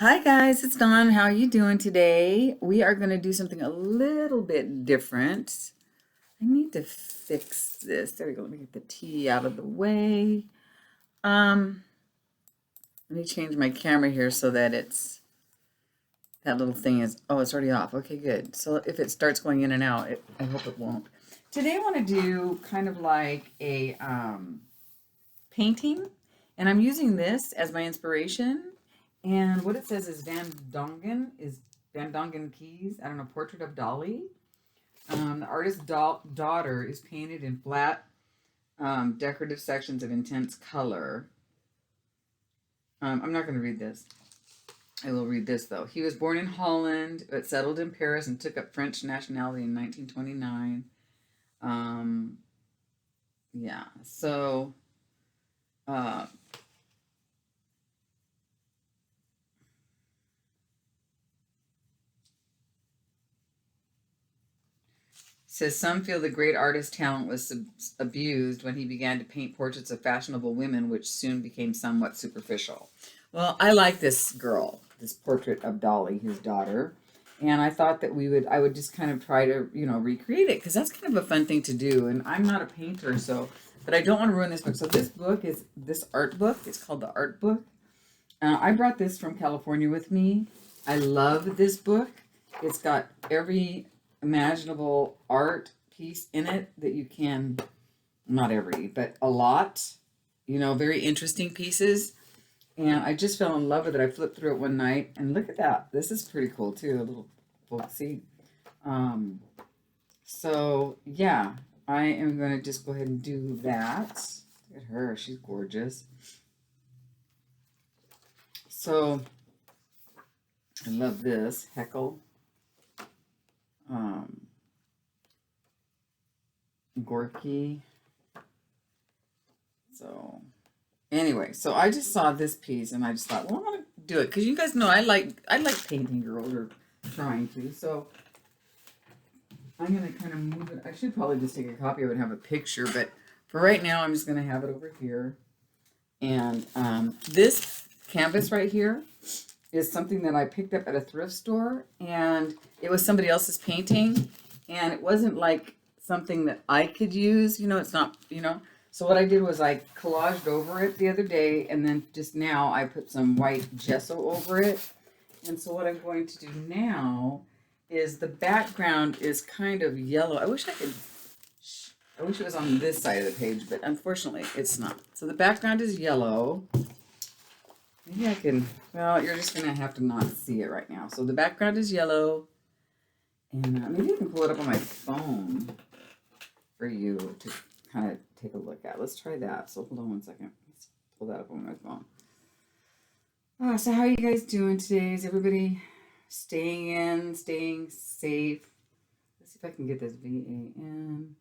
Hi guys, it's Dawn. How are you doing today? We are going to do something a little bit different. I need to fix this. There we go. Let me get the T out of the way. Um, Let me change my camera here so that that little thing is, oh, it's already off. Okay, good. So if it starts going in and out, I hope it won't. Today I want to do kind of like a painting, and I'm using this as my inspiration. And what it says is Van Dongen Keys. I don't know, portrait of Dolly. The artist's daughter is painted in flat, decorative sections of intense color. I'm not going to read this. I will read this though. He was born in Holland, but settled in Paris and took up French nationality in 1929. Yeah, so uh, says some feel the great artist's talent was abused when he began to paint portraits of fashionable women, which soon became somewhat superficial. Well, I like this girl, this portrait of Dolly, his daughter, and I thought that I would just kind of try to, recreate it because that's kind of a fun thing to do. And I'm not a painter, but I don't want to ruin this book. So this book is this art book. It's called the Art Book. I brought this from California with me. I love this book. It's got every imaginable art piece in it that you can, not every, but a lot, very interesting pieces. And I just fell in love with it. I flipped through it one night and look at that. This is pretty cool too, a little folksy. So yeah, I am going to just go ahead and do that. Look at her, she's gorgeous. So I love this, Heckle. Gorky. So anyway, so I just saw this piece and I just thought, well, I want to do it because you guys know I like painting girls, or trying to. So I'm gonna kind of move it. I should probably just take a copy of it and have a picture, but for right now, I'm just gonna have it over here. And this canvas right here is something that I picked up at a thrift store, and it was somebody else's painting, and it wasn't like something that I could use. It's not. So what I did was I collaged over it the other day, and then just now I put some white gesso over it. And so what I'm going to do now is the background is kind of yellow. I wish it was on this side of the page, but unfortunately it's not. So the background is yellow. Maybe I can, well, you're just going to have to not see it right now. So the background is yellow, and maybe I can pull it up on my phone for you to kind of take a look at. Let's try that. So hold on one second. Let's pull that up on my phone. So how are you guys doing today? Is everybody staying safe? Let's see if I can get this V-A-N,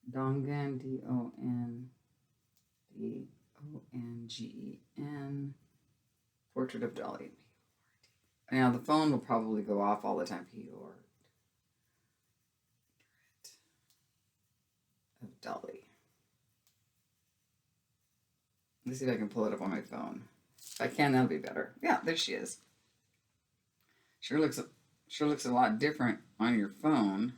Dongen, D-O-N-G-E-N, portrait of Dolly. Now the phone will probably go off all the time. Portrait of Dolly. Let's see if I can pull it up on my phone. If I can, that'll be better. Yeah, there she is. Sure looks a lot different on your phone.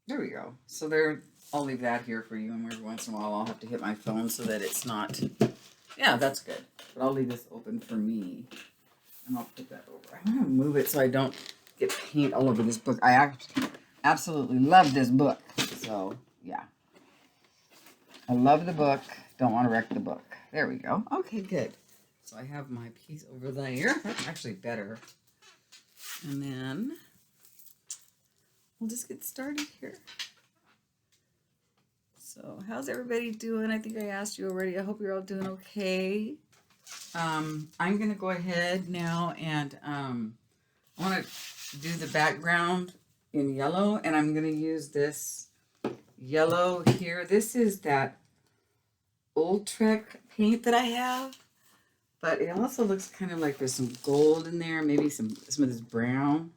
There we go. So I'll leave that here for you, and every once in a while I'll have to hit my phone so that it's not. Yeah, that's good. But I'll leave this open for me, and I'll put that over. I want to move it so I don't get paint all over this book. I absolutely love this book. So yeah, I love the book. Don't want to wreck the book. There we go. Okay, good. So I have my piece over there. That's actually better. And then we'll just get started here. So how's everybody doing? I think I asked you already. I hope you're all doing okay. I'm going to go ahead now and I want to do the background in yellow, and I'm going to use this yellow here. This is that Old Trek paint that I have, but it also looks kind of like there's some gold in there, maybe some of this brown.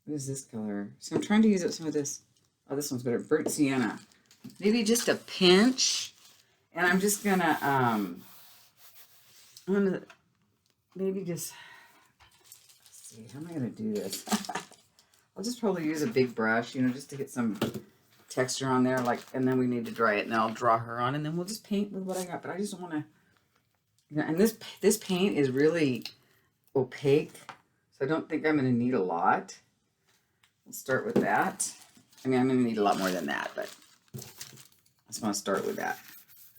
What is this color? So I'm trying to use up some of this. Oh, this one's better. Burnt sienna. Maybe just a pinch. And I'm just gonna I'm gonna maybe just, let's see, how am I gonna do this? I'll just probably use a big brush, you know, just to get some texture on there, like, and then we need to dry it, and I'll draw her on, and then we'll just paint with what I got. But I just don't want to, you know, and this paint is really opaque, so I don't think I'm going to need a lot. We'll start with that. I mean, I'm going to need a lot more than that, but I just want to start with that.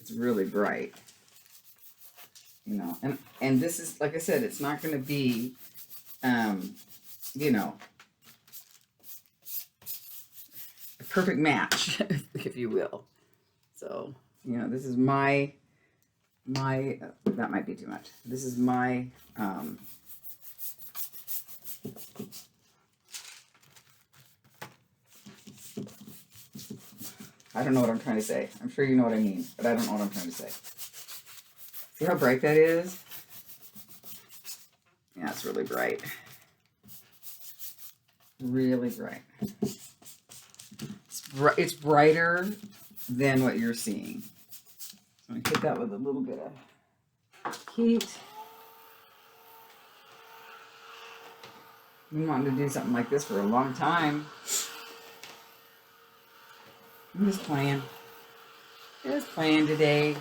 It's really bright, you know, and this is, like I said, it's not going to be, you know, a perfect match, if you will. So, you know, this is my that might be too much. This is my I don't know what I'm trying to say. I'm sure you know what I mean, but I don't know what I'm trying to say. See how bright that is? Yeah, it's really bright. Really bright. It's brighter than what you're seeing. So I'm going to hit that with a little bit of heat. I've been wanting to do something like this for a long time. I'm just playing. Just playing today.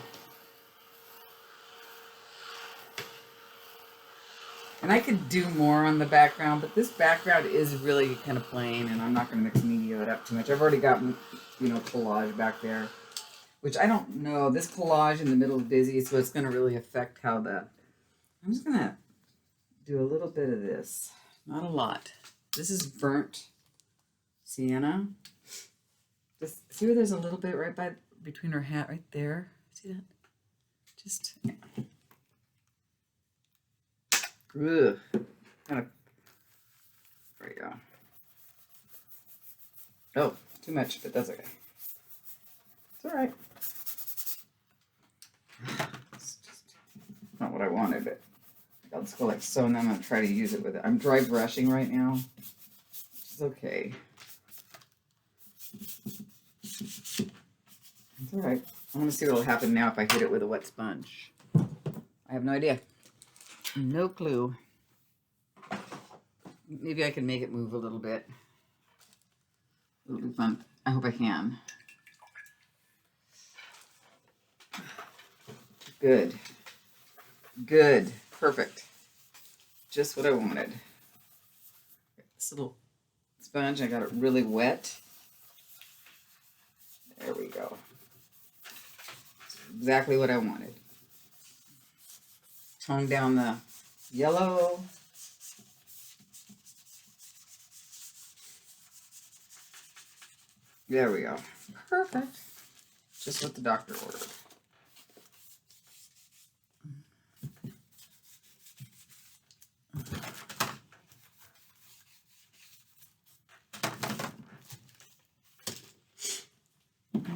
And I could do more on the background, but this background is really kind of plain, and I'm not going to mix media it up too much. I've already got, you know, collage back there, which I don't know. This collage in the middle is busy, so it's going to really affect how the... I'm just going to do a little bit of this. Not a lot. This is burnt sienna. Just see where there's a little bit right between her hat right there? See that? Just, yeah. Ugh. Kind of, there you go. Oh, too much, but that's okay. It's all right. It's just not what I wanted, but I'll just go like so, and then I'm going to try to use it with it. I'm dry brushing right now, which is okay. It's all right. I want to see what will happen now if I hit it with a wet sponge. I have no idea. No clue. Maybe I can make it move a little bit. It'll be fun. I hope I can. Good. Good. Perfect. Just what I wanted. This little sponge, I got it really wet. There we go. Exactly what I wanted. Tone down the yellow. There we go. Perfect. Just what the doctor ordered.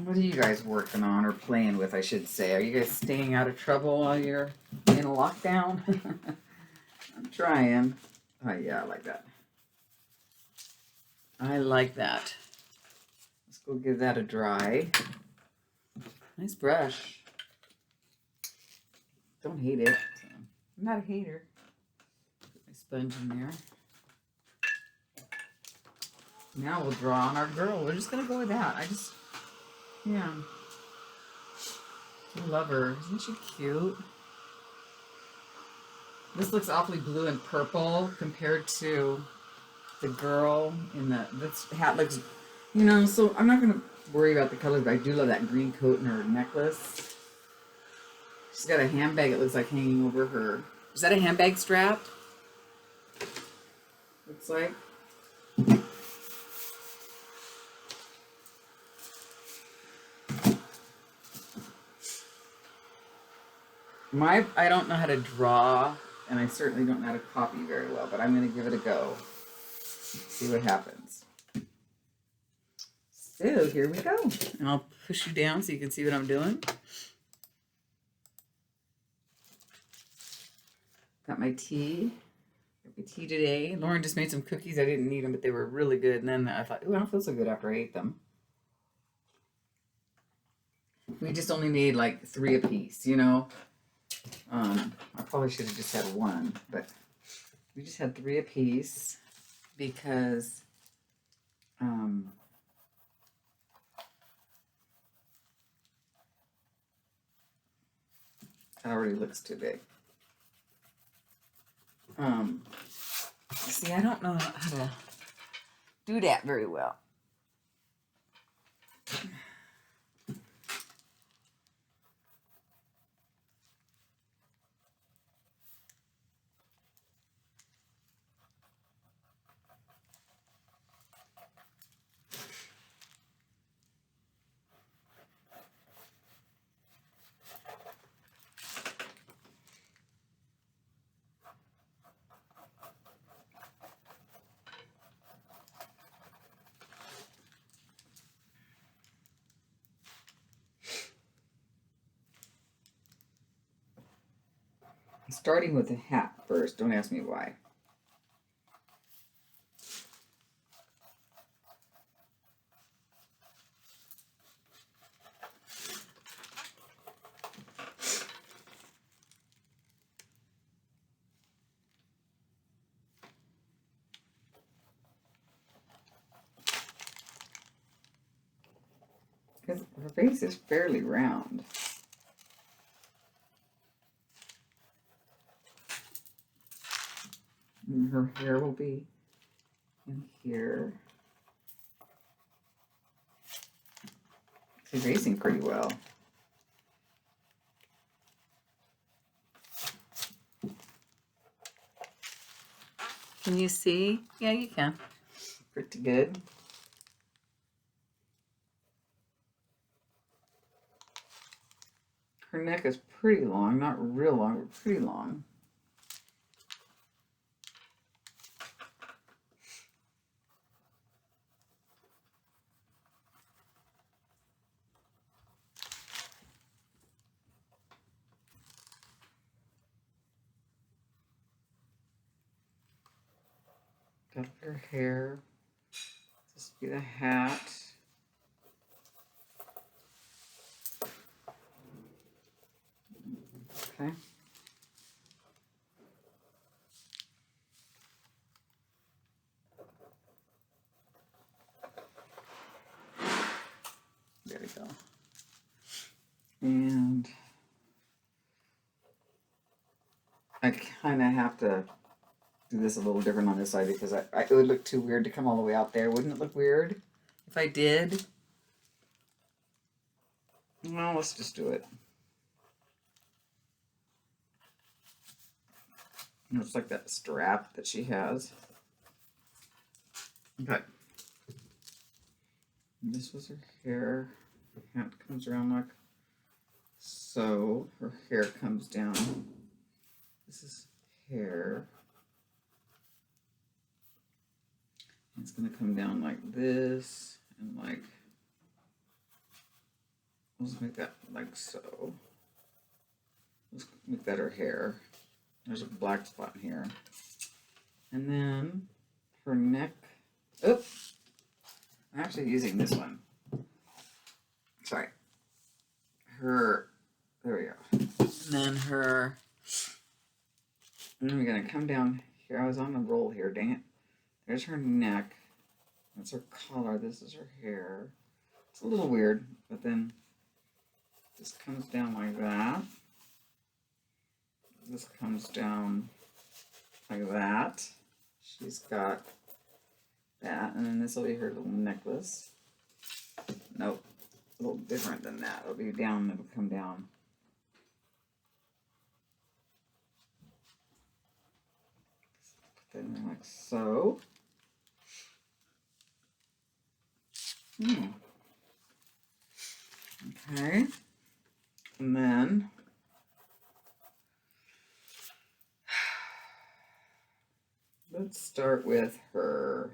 What are you guys working on or playing with, I should say? Are you guys staying out of trouble while you're in a lockdown? I'm trying. Oh, yeah, I like that. I like that. Let's go give that a dry. Nice brush. Don't hate it. So, I'm not a hater. Put my sponge in there. Now we'll draw on our girl. We're just going to go with that. Yeah. I love her. Isn't she cute? This looks awfully blue and purple compared to the girl in this hat looks, you know, so I'm not going to worry about the colors, but I do love that green coat and her necklace. She's got a handbag, it looks like, hanging over her. Is that a handbag strap? Looks like. I don't know how to draw, and I certainly don't know how to copy very well, but I'm going to give it a go. See what happens. So here we go. And I'll push you down so you can see what I'm doing. Got my tea. Got my tea today. Lauren just made some cookies. I didn't need them, but they were really good. And then I thought, ooh, I don't feel so good after I ate them. We just only made like 3 apiece, you know. I probably should have just had one, but we just had 3 apiece because it already looks too big. See, I don't know how to do that very well. Starting with the hat first. Don't ask me why. Because her face is fairly round. And her hair will be in here. She's racing pretty well. Can you see? Yeah, you can. Pretty good. Her neck is pretty long, not real long, but pretty long. Got her hair. This will be the hat. Okay. There we go. And I kind of have to do this a little different on this side because it would look too weird to come all the way out there. Wouldn't it look weird if I did? Well, let's just do it. Looks like that strap that she has. Okay. And this was her hair. Her hat comes around like so. Her hair comes down. This is hair. It's going to come down like this and like, let's make that like so. Let's make that her hair. There's a black spot here. And then her neck. Oops. I'm actually using this one. Sorry. Her, there we go. And then her, and then we're going to come down here. I was on the roll here, dang it. There's her neck. That's her collar. This is her hair. It's a little weird, but then this comes down like that. This comes down like that. She's got that, and then this will be her little necklace. Nope, a little different than that. It'll be down, it'll come down. Put that in there like so. Okay, and then let's start with her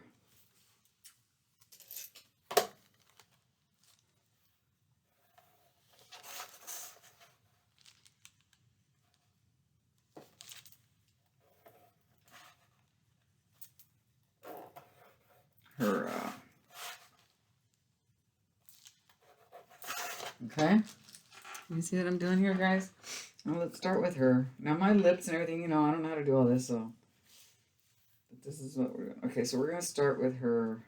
okay. You see what I'm doing here, guys? Well, let's start with her. Now my lips and everything, I don't know how to do all this, so. But this is what we're doing. Okay, so we're going to start with her,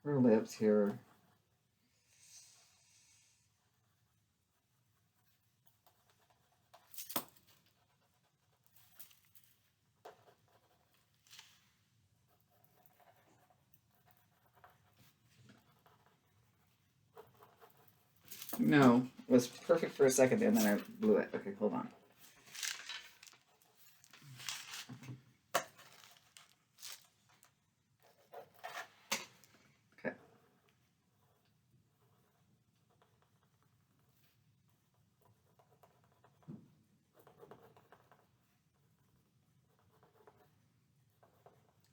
her lips here. No, it was perfect for a second there, and then I blew it. Okay, hold on. Okay.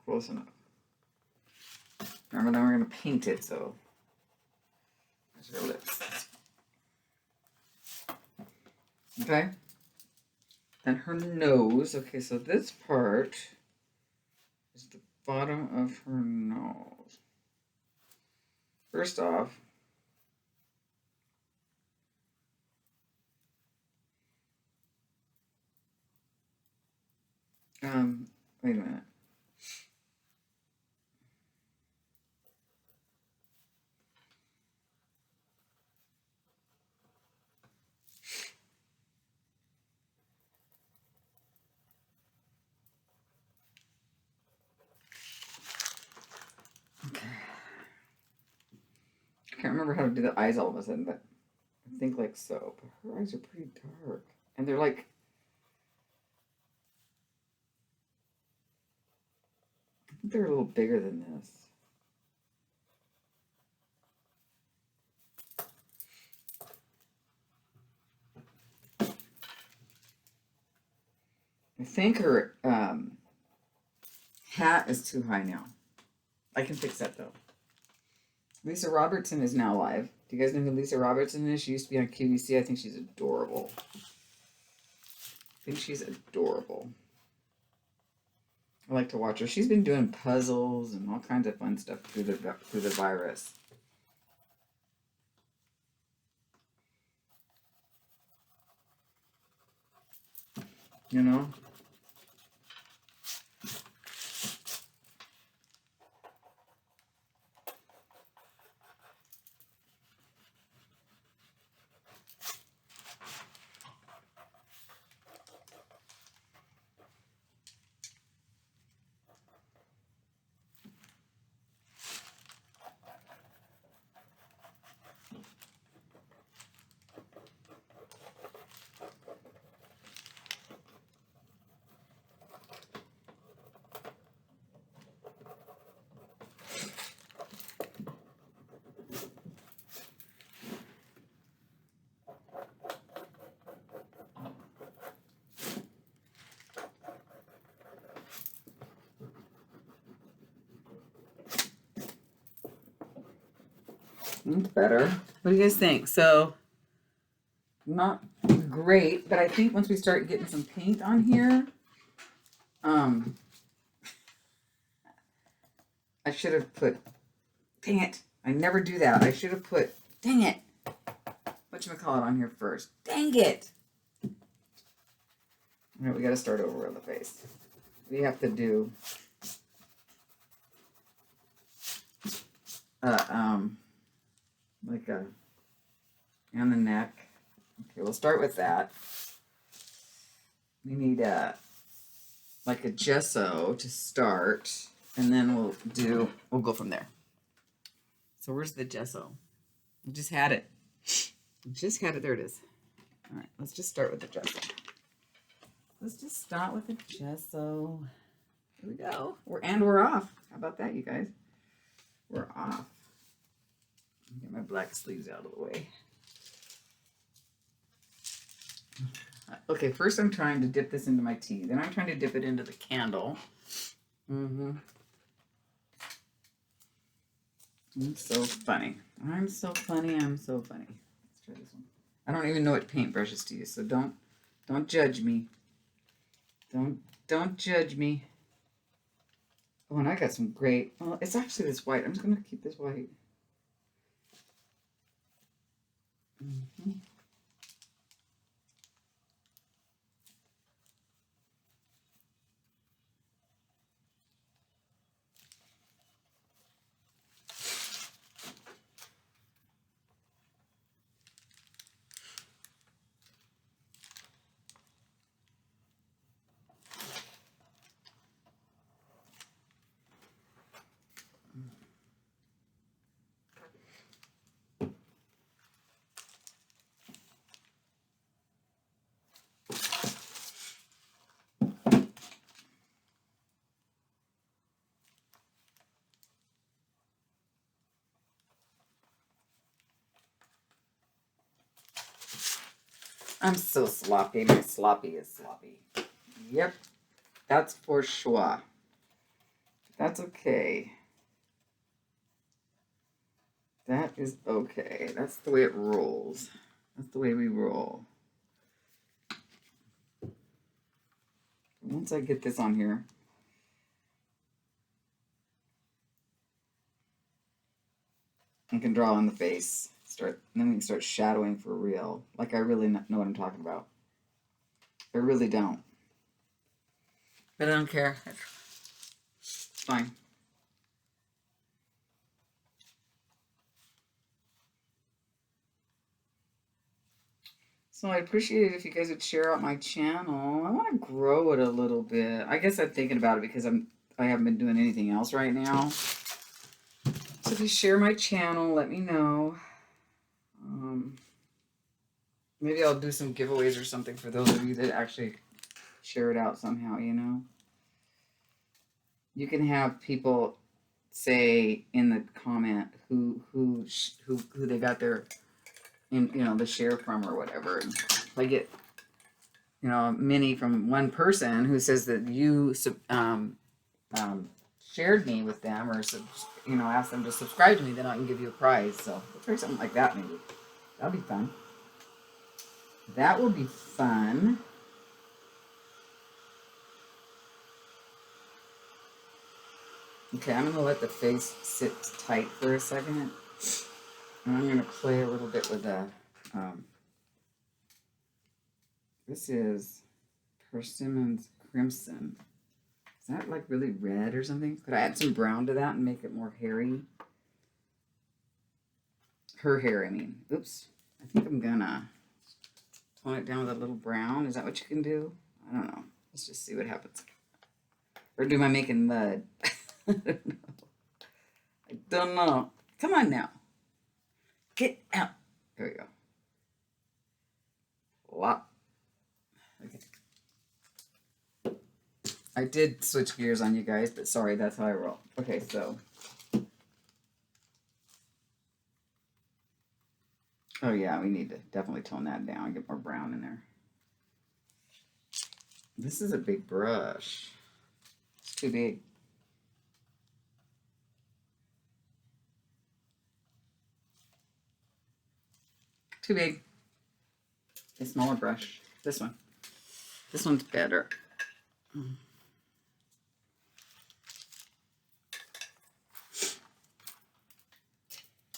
Close enough. Remember, now we're going to paint it, so there's her lips. Okay. Then her nose. Okay, so this part is the bottom of her nose. First off, wait a minute. Okay. I can't remember how to do the eyes all of a sudden, but I think like so. But her eyes are pretty dark. And they're like, I think they're a little bigger than this. I think her hat is too high now. I can fix that though. Lisa Robertson is now live. Do you guys know who Lisa Robertson is? She used to be on QVC. I think she's adorable. I like to watch her. She's been doing puzzles and all kinds of fun stuff through the virus. You know? Better. What do you guys think? So, not great, but I think once we start getting some paint on here, I should have put, dang it, I never do that. I should have put, dang it, whatchamacallit on here first. Dang it. All right, we got to start over on the face. We have to do, like a, and the neck. Okay, we'll start with that. We need like a gesso to start, and then we'll go from there. So where's the gesso? I just had it. There it is. All right, let's just start with the gesso. Let's just start with the gesso. Here we go. We're off. How about that, you guys? We're off. Get my black sleeves out of the way. Okay, first I'm trying to dip this into my tea. Then I'm trying to dip it into the candle. I'm so funny. I'm so funny. Let's try this one. I don't even know what paintbrushes to use, so don't judge me. Don't judge me. Oh, and I got some great. Well, it's actually this white. I'm just gonna keep this white. I'm so sloppy. My sloppy is sloppy. Yep, that's for sure. That's okay. That is okay. That's the way it rolls. That's the way we roll. Once I get this on here, I can draw on the face. Then we can start shadowing for real. Like I really know what I'm talking about. I really don't. But I don't care. It's fine. So I appreciate it if you guys would share out my channel. I want to grow it a little bit. I guess I'm thinking about it because I haven't been doing anything else right now. So if you share my channel, let me know. Maybe I'll do some giveaways or something for those of you that actually share it out somehow, you know. You can have people say in the comment who they got their the share from or whatever. And if I get many from one person who says that you shared me with them or asked them to subscribe to me, then I can give you a prize. So we'll try something like that maybe. That'll be fun. That will be fun. Okay, I'm going to let the face sit tight for a second. And I'm going to play a little bit with the, this is Persimmons Crimson. Is that like really red or something? Could I add some brown to that and make it more hairy? Her hair, I mean. Oops. I think I'm going to tone it down with a little brown. Is that what you can do? I don't know. Let's just see what happens. Or do I making mud? I don't know. I don't know. Come on now. Get out. There we go. Lop. Okay. I did switch gears on you guys, but sorry, that's how I roll. Okay, so. Oh yeah, we need to definitely tone that down, get more brown in there. This is a big brush. It's too big. Too big. A smaller brush. This one. This one's better.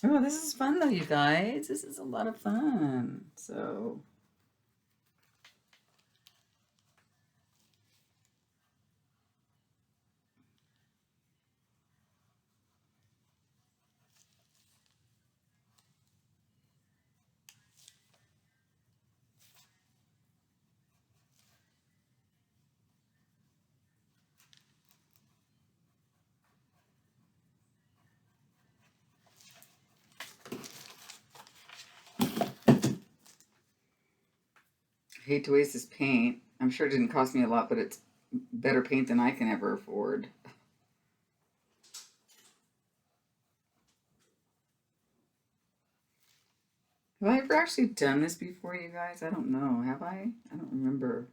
Oh, this is fun though, you guys. This is a lot of fun. So. I hate to waste this paint. I'm sure it didn't cost me a lot, but it's better paint than I can ever afford. Have I ever actually done this before, you guys? I don't know. Have I? I don't remember.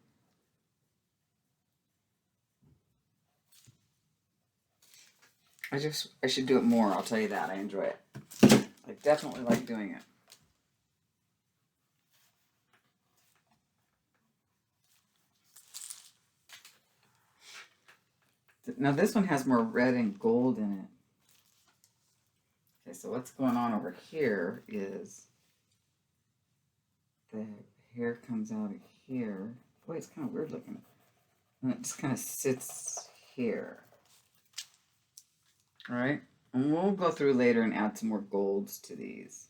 I should do it more. I'll tell you that. I enjoy it. I definitely like doing it. Now this one has more red and gold in it. Okay, so what's going on over here is the hair comes out of here. Boy, it's kind of weird looking. And it just kind of sits here. All right, and we'll go through later and add some more golds to these.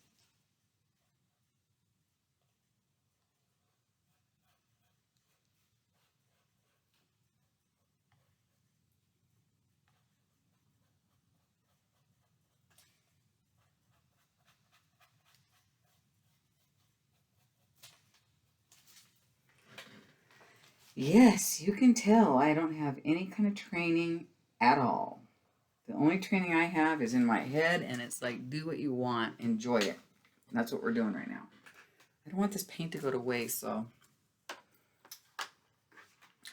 Yes, you can tell I don't have any kind of training at all. The only training I have is in my head, and it's like, do what you want, enjoy it. And that's what we're doing right now. I don't want this paint to go to waste, so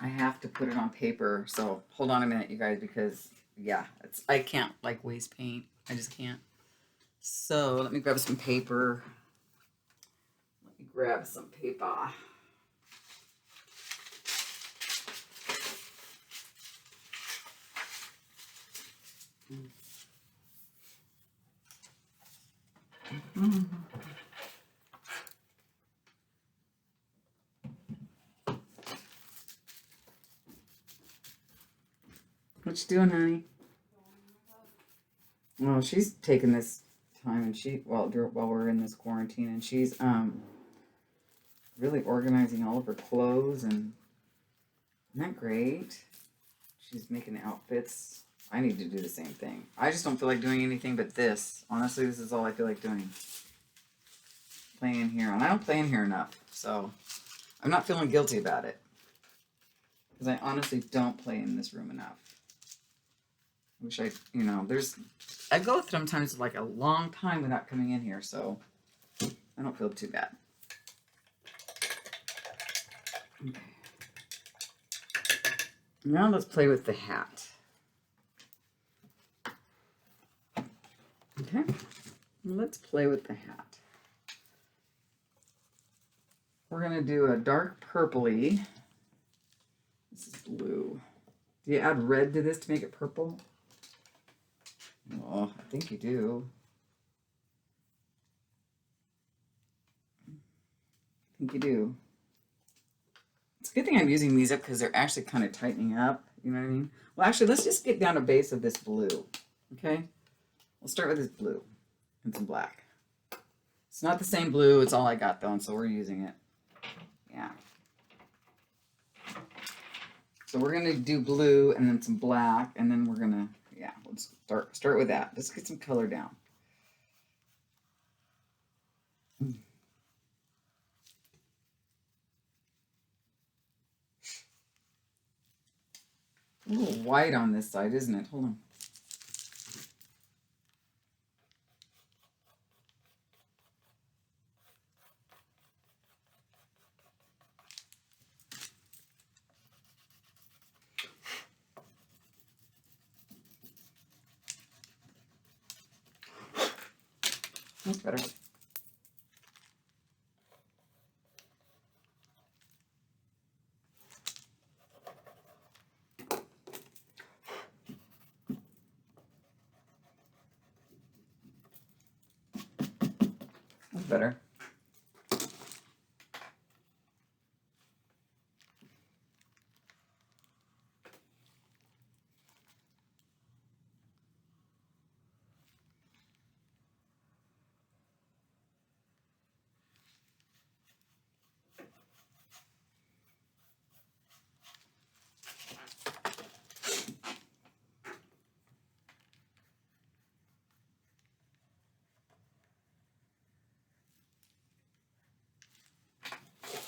I have to put it on paper. So hold on a minute, you guys, because yeah, I can't like waste paint. I just can't. So let me grab some paper. Let me grab some paper. Mm-hmm. What you doing, honey? Well, she's taking this time, and while we're in this quarantine, and she's really organizing all of her clothes, and isn't that great? She's making outfits. I need to do the same thing. I just don't feel like doing anything but this. Honestly, this is all I feel like doing. Playing in here, and I don't play in here enough, so I'm not feeling guilty about it. Because I honestly don't play in this room enough. I wish I go sometimes like a long time without coming in here, so I don't feel too bad. Okay. Now let's play with the hat. Okay, let's play with the hat. We're going to do a dark purpley. This is blue. Do you add red to this to make it purple? Oh, I think you do. I think you do. It's a good thing I'm using these up because they're actually kind of tightening up. You know what I mean? Well, actually, let's just get down a base of this blue. Okay? We'll start with this blue and some black. It's not the same blue. It's all I got, though, and so we're using it. Yeah. So we're going to do blue and then some black, and then we're going to, yeah, let's start with that. Let's get some color down. A little white on this side, isn't it? Hold on. That's better. That's better.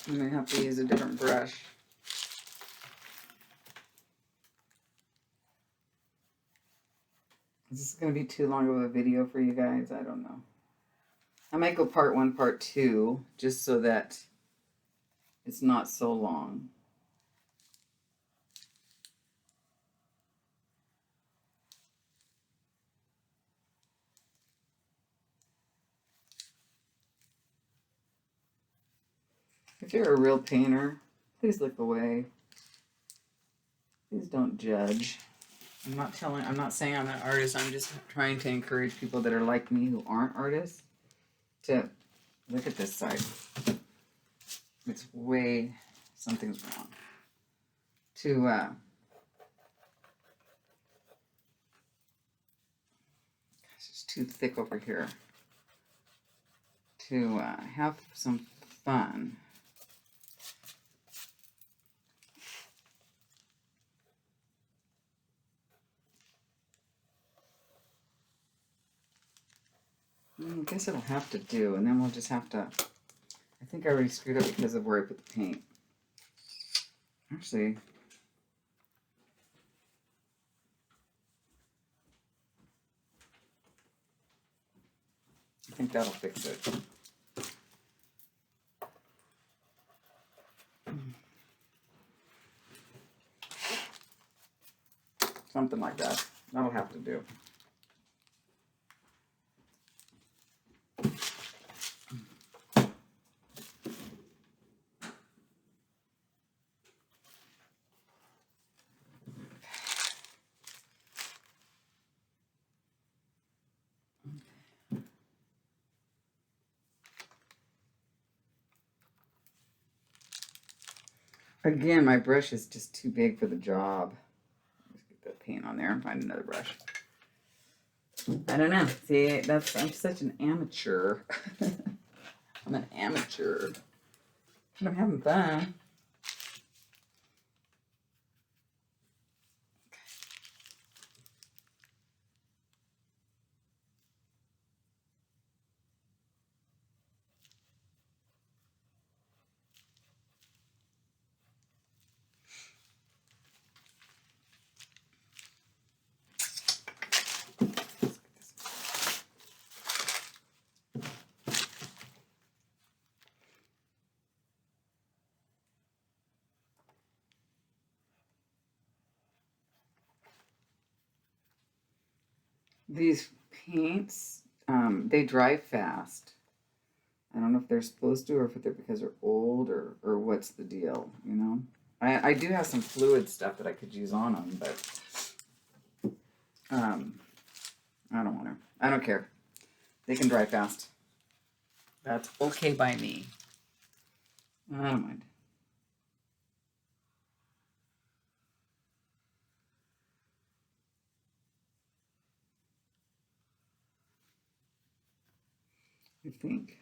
I'm going to have to use a different brush. Is this going to be too long of a video for you guys? I don't know. I might go part 1, part 2, just so that it's not so long. If you're a real painter, please look away. Please don't judge. I'm not saying I'm an artist. I'm just trying to encourage people that are like me who aren't artists to look at this side. It's something's wrong. Gosh, it's too thick over here. To have some fun. I guess it'll have to do, and then we'll just have to, I think I already screwed up because of where I put the paint. Actually, I think that'll fix it. Something like that. That'll have to do. Again, my brush is just too big for the job. Let's get that paint on there and find another brush. I don't know. See, I'm such an amateur. I'm an amateur. But I'm having fun. These paints, they dry fast. I don't know if they're supposed to or if they're because they're old or what's the deal, you know? I do have some fluid stuff that I could use on them, but I don't want to. I don't care. They can dry fast. That's okay by me. I don't mind. I think.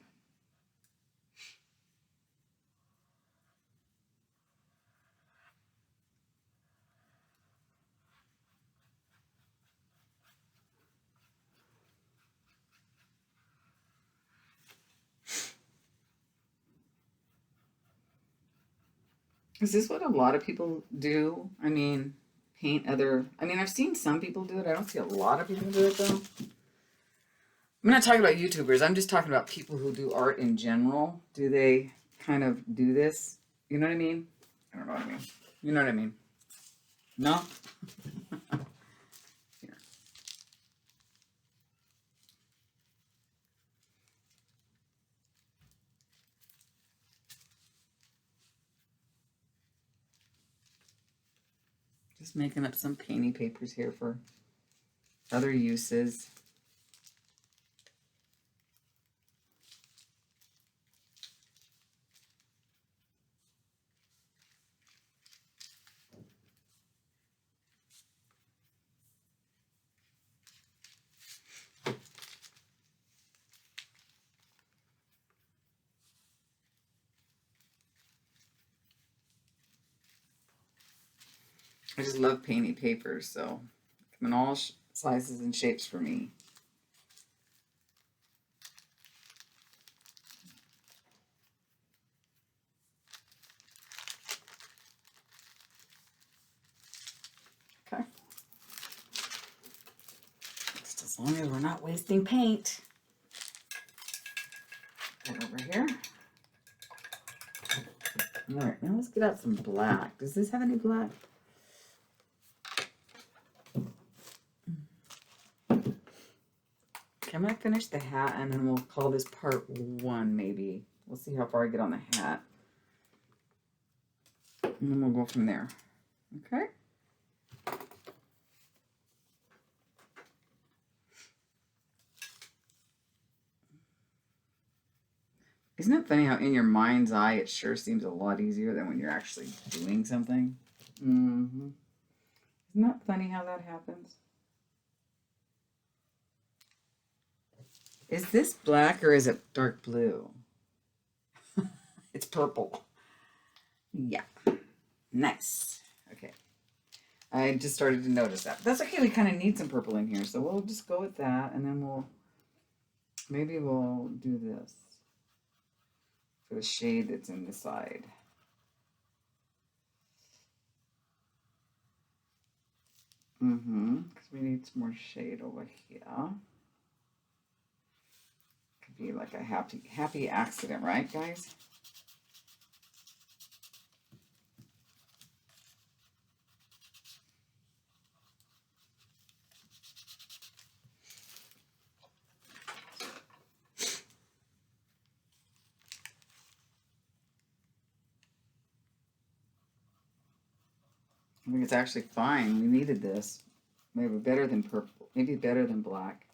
Is this what a lot of people do? I mean, paint other... I mean, I've seen some people do it. I don't see a lot of people do it, though. I'm not talking about YouTubers. I'm just talking about people who do art in general. Do they kind of do this? You know what I mean? I don't know what I mean. You know what I mean? No? Here. Just making up some painting papers here for other uses. I just love painting papers, so come in all sizes and shapes for me. Okay. Just as long as we're not wasting paint. Put it over here. All right, now let's get out some black. Does this have any black? Okay, I'm going to finish the hat, and then we'll call this part 1, maybe. We'll see how far I get on the hat. And then we'll go from there. Okay? Isn't it funny how in your mind's eye it sure seems a lot easier than when you're actually doing something? Mm-hmm. Isn't that funny how that happens? Is this black or is it dark blue? It's purple. Yeah. Nice. Okay. I just started to notice that. But that's okay. We kind of need some purple in here. So we'll just go with that. And then maybe we'll do this for the shade that's in the side. Because we need some more shade over here. Could be like a happy accident, right, guys? I think it's actually fine. We needed this. Maybe better than purple. Maybe better than black.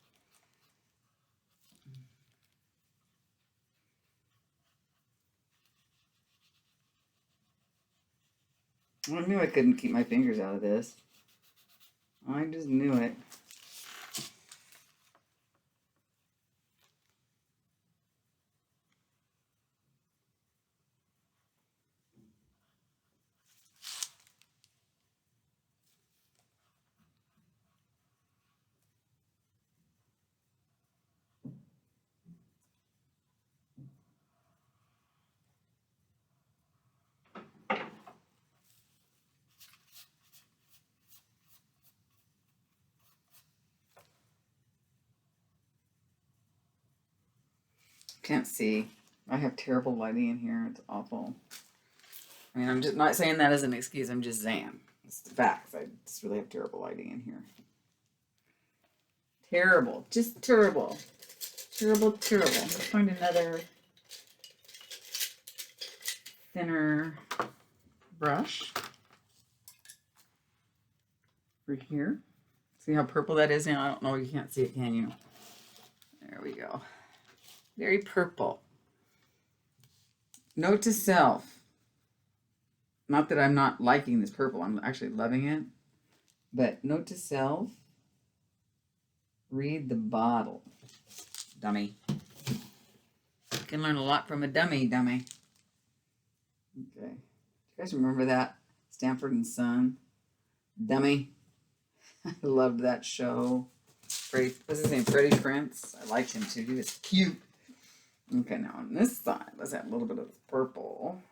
I knew I couldn't keep my fingers out of this. I just knew it. Can't see. I have terrible lighting in here. It's awful. I mean, I'm just not saying that as an excuse. I'm just saying. It's the facts. I just really have terrible lighting in here. Terrible. Just terrible. Terrible, terrible. Let's find another thinner brush. Right here. See how purple that is now? I don't know. You can't see it, can you? There we go. Very purple. Note to self. Not that I'm not liking this purple. I'm actually loving it. But note to self. Read the bottle. Dummy. You can learn a lot from a dummy. Okay. You guys remember that? Stanford and Son. Dummy. I loved that show. What's his name? Freddie Prinze. I liked him too. He was cute. Okay, now on this side, let's add a little bit of this purple.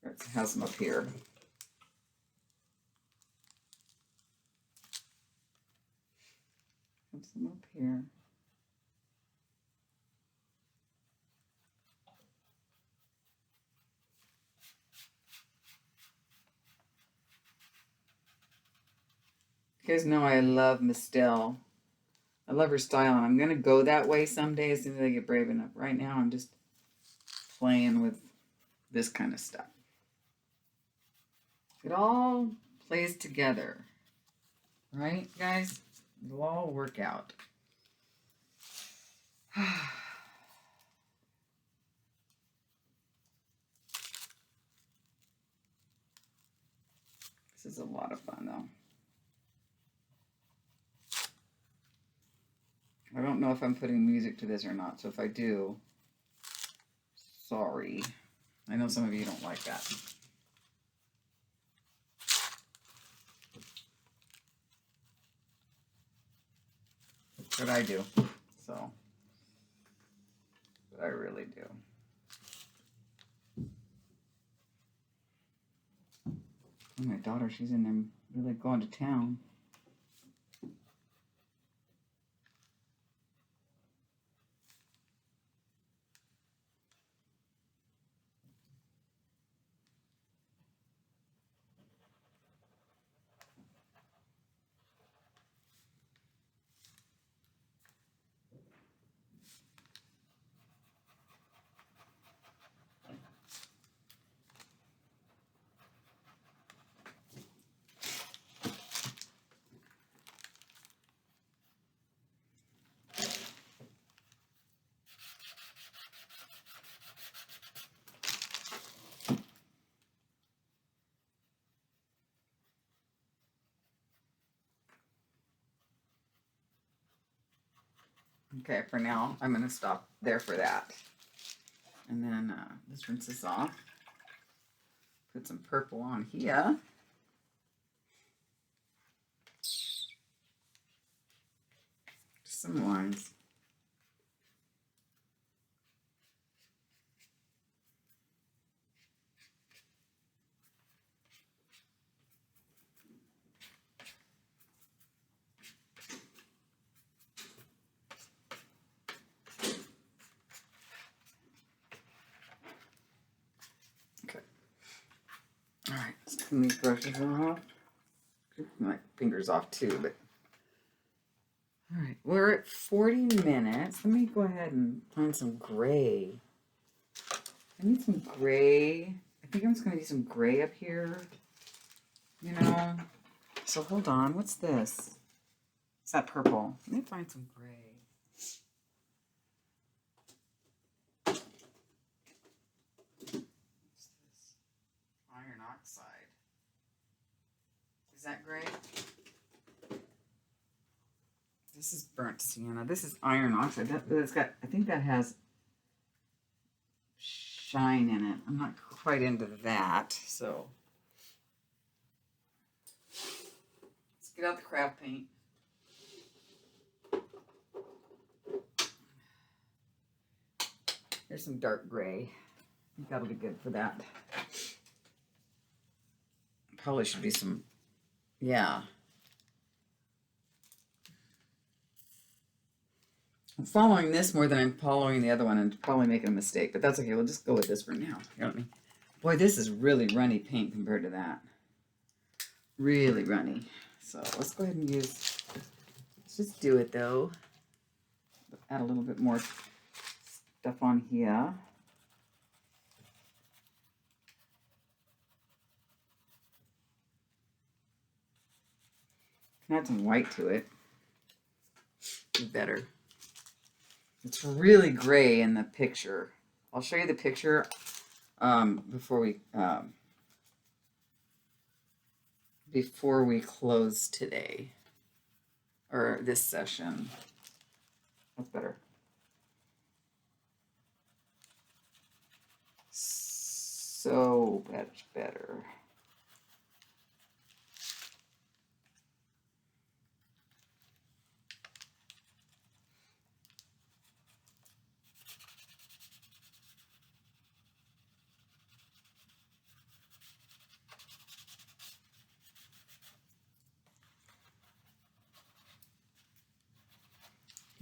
Let's have some up here. Have some up here. You guys know I love Mistel. I love her style, and I'm going to go that way someday as soon as I get brave enough. Right now, I'm just playing with this kind of stuff. It all plays together. Right, guys? It'll all work out. This is a lot of fun, though. I don't know if I'm putting music to this or not, so if I do, sorry. I know some of you don't like that. But I do, so. But I really do. Oh, my daughter, she's in there really going to town. Okay, for now, I'm going to stop there for that. And then let's rinse this off. Put some purple on here. Just some lines. All right, let's clean these brushes off. My fingers off too, but all right, we're at 40 minutes. Let me go ahead and find some gray. I need some gray. I think I'm just going to do some gray up here. You know, so hold on. What's this? Is that purple? Let me find some gray. What's this? Iron oxide. Is that gray? This is burnt sienna. This is iron oxide. That's got, I think that has shine in it. I'm not quite into that, so let's get out the craft paint. Here's some dark gray. I think that'll be good for that. Probably should be some, yeah. I'm following this more than I'm following the other one and probably making a mistake, but that's okay. We'll just go with this for now. Here, let me. Boy, this is really runny paint compared to that. Really runny. So let's go ahead and use, let's just do it though. Add a little bit more stuff on here. Can add some white to it. Be better. It's really gray in the picture. I'll show you the picture before we close today or this session. That's better. So much better.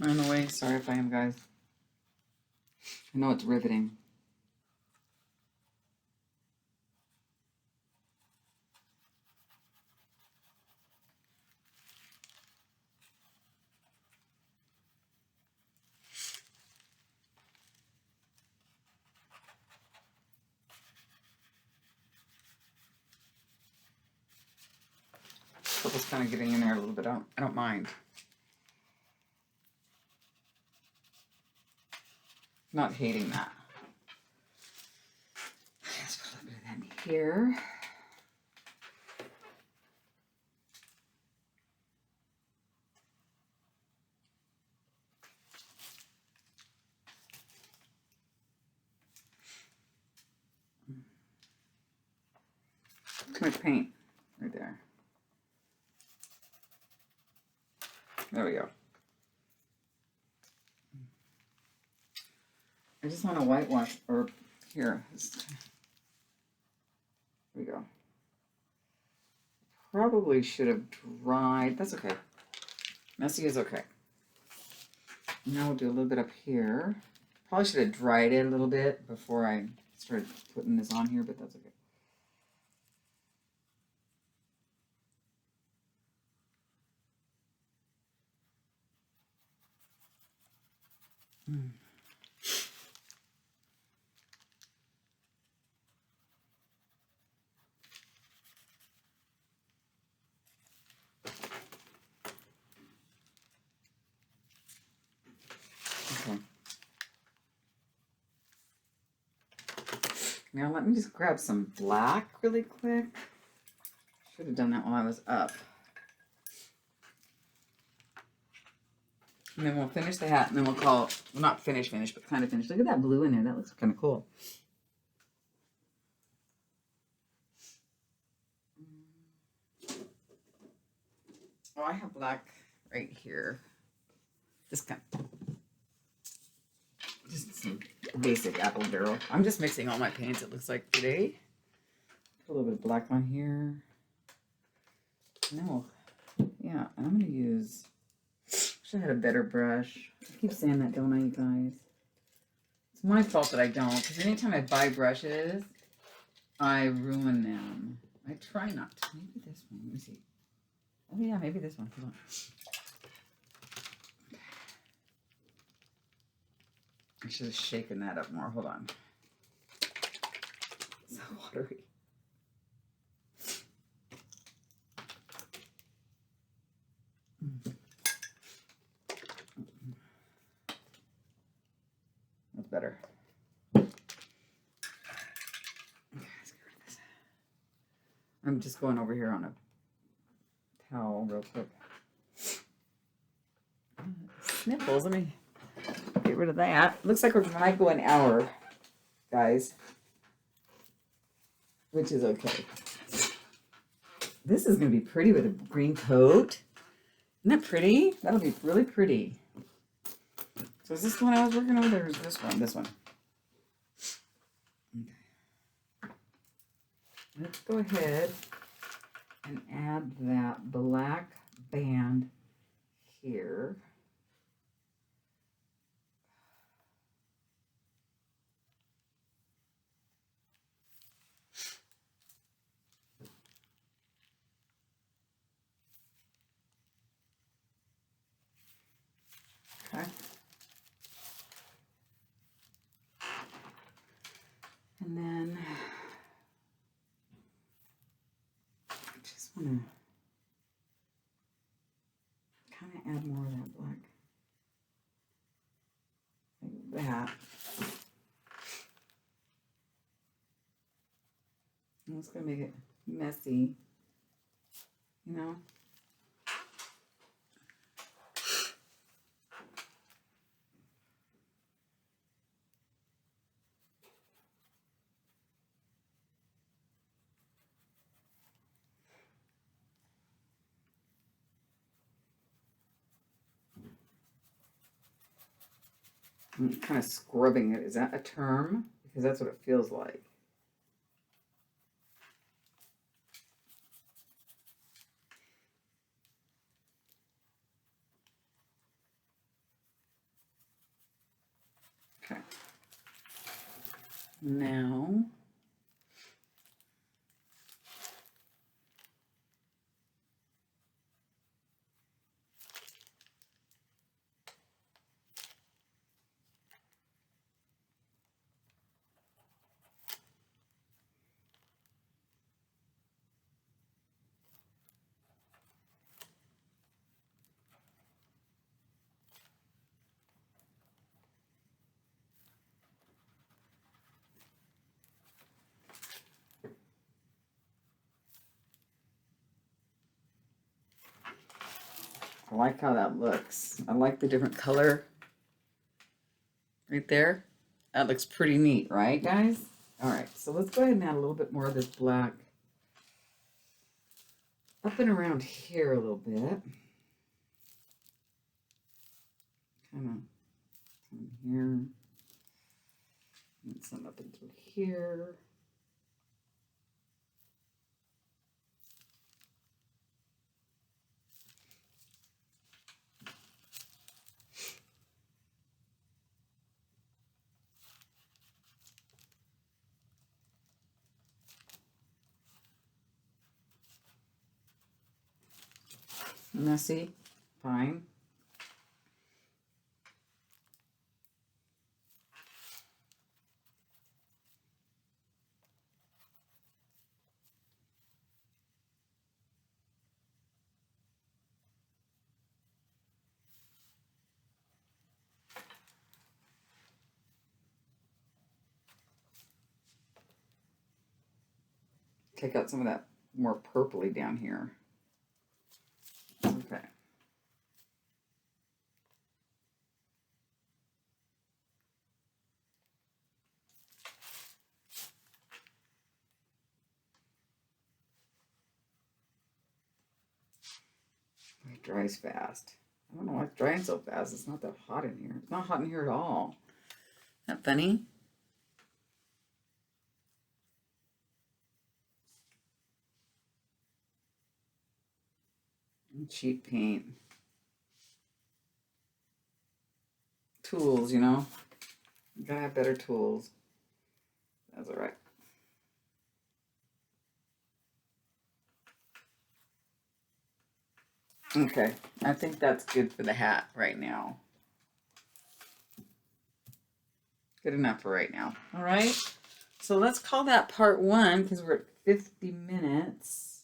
By the way, sorry if I am, guys. I know it's riveting. Purple's kind of getting in there a little bit. I don't mind. Not hating that. Let's put a little bit of that in here. Too much paint right there. There we go. I just want to whitewash, or here. Here we go. Probably should have dried. That's okay. Messy is okay. Now we'll do a little bit up here. Probably should have dried it a little bit before I started putting this on here, but that's okay. Okay. Now let me just grab some black really quick. Should have done that while I was up. And then we'll finish the hat, and then we'll call it, well, not finish, but kind of finish. Look at that blue in there. That looks kind of cool. Oh, I have black right here. Just some basic apple barrel. I'm just mixing all my paints, it looks like, today. Put a little bit of black on here. No. Yeah, and I'm going to use... Wish I had a better brush. I keep saying that, don't I, you guys? It's my fault that I don't, because anytime I buy brushes, I ruin them. I try not to. Maybe this one. Let me see. Oh, yeah, maybe this one. Hold on. I should have shaken that up more. Hold on. It's so watery. better. I'm just going over here on a towel real quick. Sniffles, let me get rid of that. Looks like we might go an hour, guys, which is okay. This is going to be pretty with a green coat. Isn't that pretty? That'll be really pretty. So is this the one I was working on, or is this one? This one. Okay. Let's go ahead and add that black band here. Okay. And then I just want to kind of add more of that black. Like that. And it's going to make it messy, you know? I'm kind of scrubbing it. Is that a term? Because that's what it feels like. Okay. Now, I like how that looks. I like the different color right there. That looks pretty neat, right, guys? All right, so let's go ahead and add a little bit more of this black up and around here a little bit. Kind of from here. And some up into here. Messy, fine. Take out some of that more purpley down here. Okay. It dries fast. I don't know why it's drying so fast. It's not that hot in here. It's not hot in here at all. Isn't that funny? And cheap paint. Tools, you know. You gotta have better tools. That's all right. Okay, I think that's good for the hat right now. Good enough for right now. All right. So let's call that part 1 because we're at 50 minutes.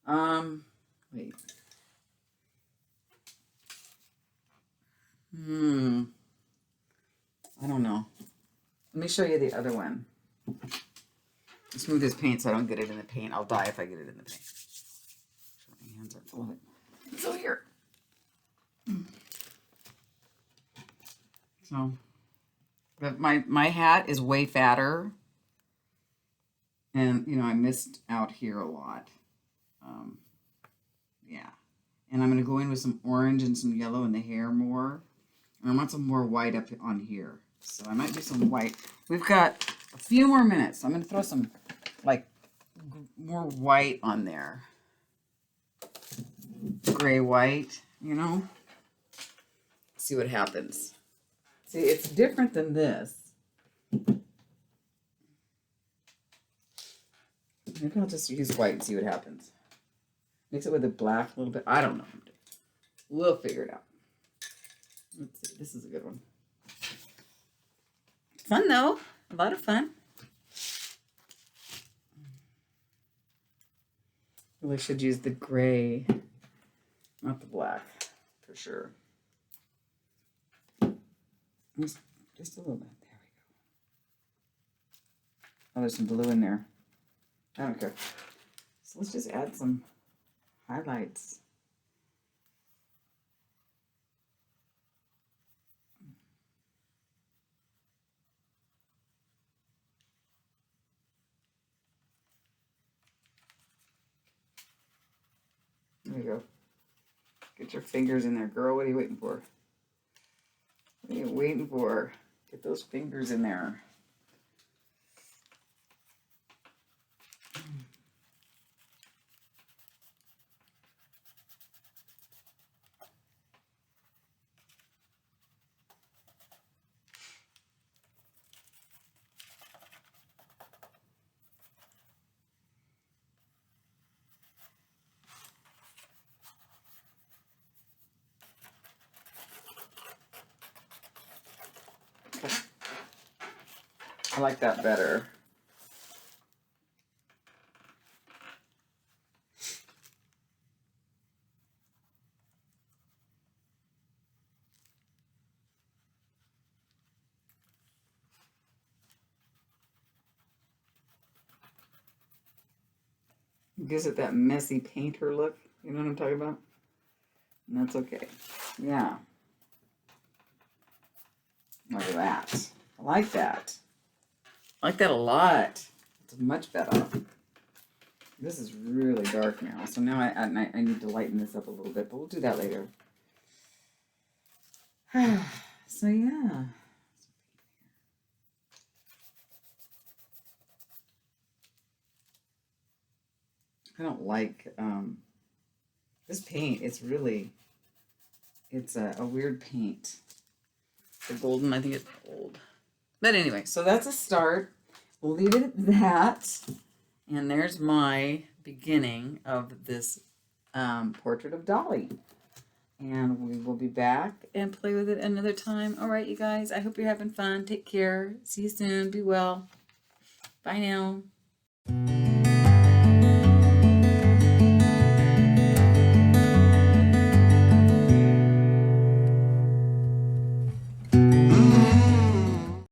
Wait. I don't know. Let me show you the other one. Smooth this paint so I don't get it in the paint. I'll die if I get it in the paint. My hands are full of it. So here. So, but my hat is way fatter. And, you know, I missed out here a lot. Yeah. And I'm going to go in with some orange and some yellow in the hair more. And I want some more white up on here. So I might do some white. We've got a few more minutes. I'm going to throw some, like, more white on there. Gray white, you know. See what happens. See, it's different than this. Maybe I'll just use white and see what happens. Mix it with the black a little bit. I don't know. We'll figure it out. Let's see. This is a good one. Fun, though. A lot of fun. Really should use the gray, not the black, for sure. Just a little bit. There we go. Oh, there's some blue in there. I don't care. So let's just add some highlights. There you go. Get your fingers in there, girl. What are you waiting for? What are you waiting for? Get those fingers in there. I like that better. Gives it that messy painter look. You know what I'm talking about? And that's okay. Yeah. Look at that. I like that. I like that a lot. It's much better. This is really dark now. So now I need to lighten this up a little bit, but we'll do that later. So yeah. I don't like this paint. It's really, it's a weird paint. The golden, I think it's gold. But anyway, so that's a start. We'll leave it at that. And there's my beginning of this portrait of Dolly. And we will be back and play with it another time. All right, you guys, I hope you're having fun. Take care. See you soon. Be well. Bye now.